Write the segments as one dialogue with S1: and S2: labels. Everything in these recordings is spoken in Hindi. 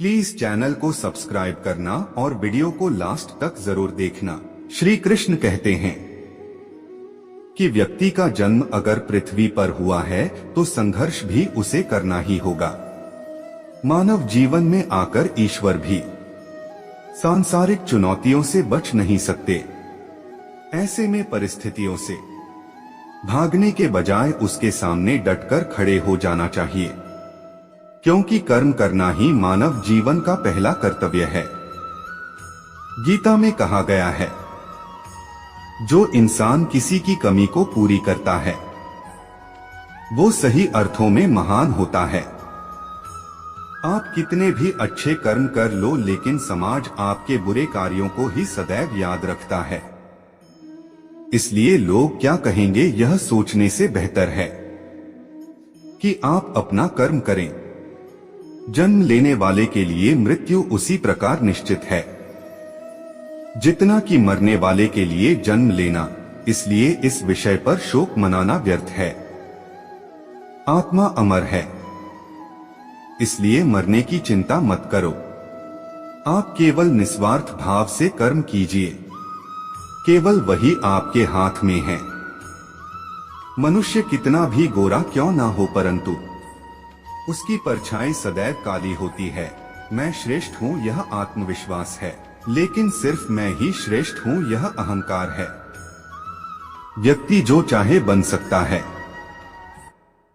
S1: प्लीज चैनल को सब्सक्राइब करना और वीडियो को लास्ट तक जरूर देखना। श्री कृष्ण कहते हैं कि व्यक्ति का जन्म अगर पृथ्वी पर हुआ है तो संघर्ष भी उसे करना ही होगा। मानव जीवन में आकर ईश्वर भी सांसारिक चुनौतियों से बच नहीं सकते। ऐसे में परिस्थितियों से भागने के बजाय उसके सामने डटकर खड़े हो जाना चाहिए, क्योंकि कर्म करना ही मानव जीवन का पहला कर्तव्य है। गीता में कहा गया है, जो इंसान किसी की कमी को पूरी करता है वो सही अर्थों में महान होता है। आप कितने भी अच्छे कर्म कर लो, लेकिन समाज आपके बुरे कार्यों को ही सदैव याद रखता है। इसलिए लोग क्या कहेंगे यह सोचने से बेहतर है कि आप अपना कर्म करें। जन्म लेने वाले के लिए मृत्यु उसी प्रकार निश्चित है जितना कि मरने वाले के लिए जन्म लेना। इसलिए इस विषय पर शोक मनाना व्यर्थ है। आत्मा अमर है, इसलिए मरने की चिंता मत करो। आप केवल निस्वार्थ भाव से कर्म कीजिए, केवल वही आपके हाथ में है। मनुष्य कितना भी गोरा क्यों ना हो, परंतु उसकी परछाई सदैव काली होती है। मैं श्रेष्ठ हूँ यह आत्मविश्वास है, लेकिन सिर्फ मैं ही श्रेष्ठ हूँ यह अहंकार है। व्यक्ति जो चाहे बन सकता है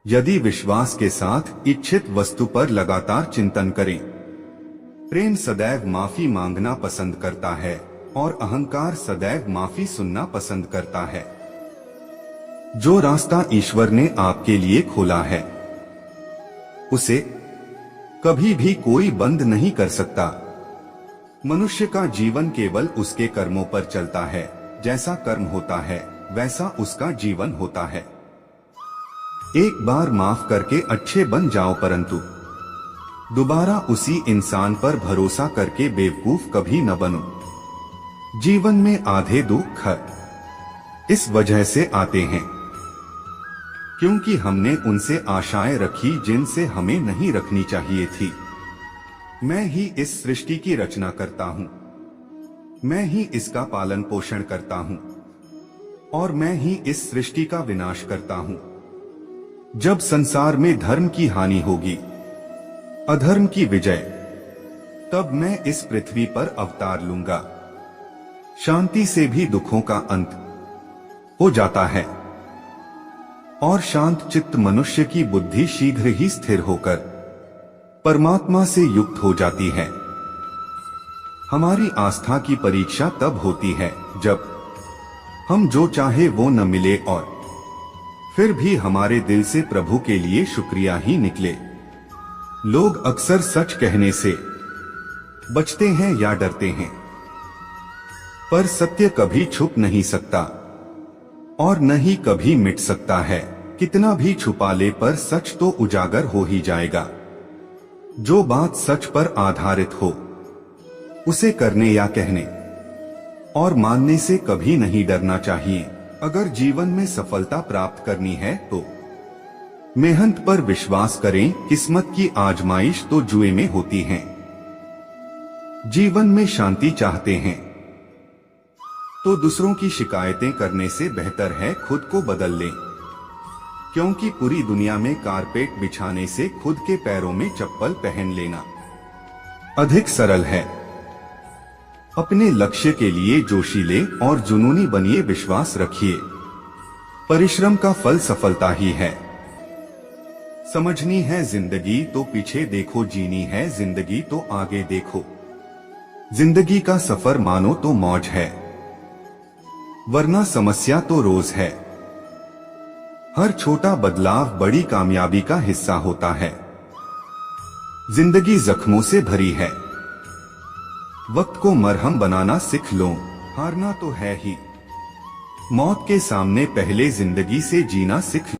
S1: यदि विश्वास के साथ इच्छित वस्तु पर लगातार चिंतन करें। प्रेम सदैव माफी मांगना पसंद करता है और अहंकार सदैव माफी सुनना पसंद करता है। जो रास्ता ईश्वर ने आपके लिए खोला है उसे कभी भी कोई बंद नहीं कर सकता। मनुष्य का जीवन केवल उसके कर्मों पर चलता है। जैसा कर्म होता है वैसा उसका जीवन होता है। एक बार माफ करके अच्छे बन जाओ, परंतु दोबारा उसी इंसान पर भरोसा करके बेवकूफ कभी न बनो। जीवन में आधे दुख इस वजह से आते हैं क्योंकि हमने उनसे आशाएं रखी जिनसे हमें नहीं रखनी चाहिए थी। मैं ही इस सृष्टि की रचना करता हूँ, मैं ही इसका पालन पोषण करता हूँ और मैं ही इस सृष्टि का विनाश करता हूँ। जब संसार में धर्म की हानि होगी, अधर्म की विजय, तब मैं इस पृथ्वी पर अवतार लूंगा। शांति से भी दुखों का अंत हो जाता है और शांत चित्त मनुष्य की बुद्धि शीघ्र ही स्थिर होकर परमात्मा से युक्त हो जाती है। हमारी आस्था की परीक्षा तब होती है जब हम जो चाहे वो न मिले और फिर भी हमारे दिल से प्रभु के लिए शुक्रिया ही निकले। लोग अक्सर सच कहने से बचते हैं या डरते हैं, पर सत्य कभी छुप नहीं सकता और न ही कभी मिट सकता है। कितना भी छुपा ले पर सच तो उजागर हो ही जाएगा। जो बात सच पर आधारित हो उसे करने या कहने और मानने से कभी नहीं डरना चाहिए। अगर जीवन में सफलता प्राप्त करनी है तो मेहनत पर विश्वास करें। किस्मत की आजमाइश तो जुए में होती है। जीवन में शांति चाहते हैं तो दूसरों की शिकायतें करने से बेहतर है खुद को बदल लें, क्योंकि पूरी दुनिया में कारपेट बिछाने से खुद के पैरों में चप्पल पहन लेना अधिक सरल है। अपने लक्ष्य के लिए जोशीले और जुनूनी बनिए। विश्वास रखिए, परिश्रम का फल सफलता ही है। समझनी है जिंदगी तो पीछे देखो, जीनी है जिंदगी तो आगे देखो। जिंदगी का सफर मानो तो मौज है, वरना समस्या तो रोज है। हर छोटा बदलाव बड़ी कामयाबी का हिस्सा होता है। जिंदगी जख्मों से भरी है, वक्त को मरहम बनाना सीख लो। हारना तो है ही, मौत के सामने पहले जिंदगी से जीना सीख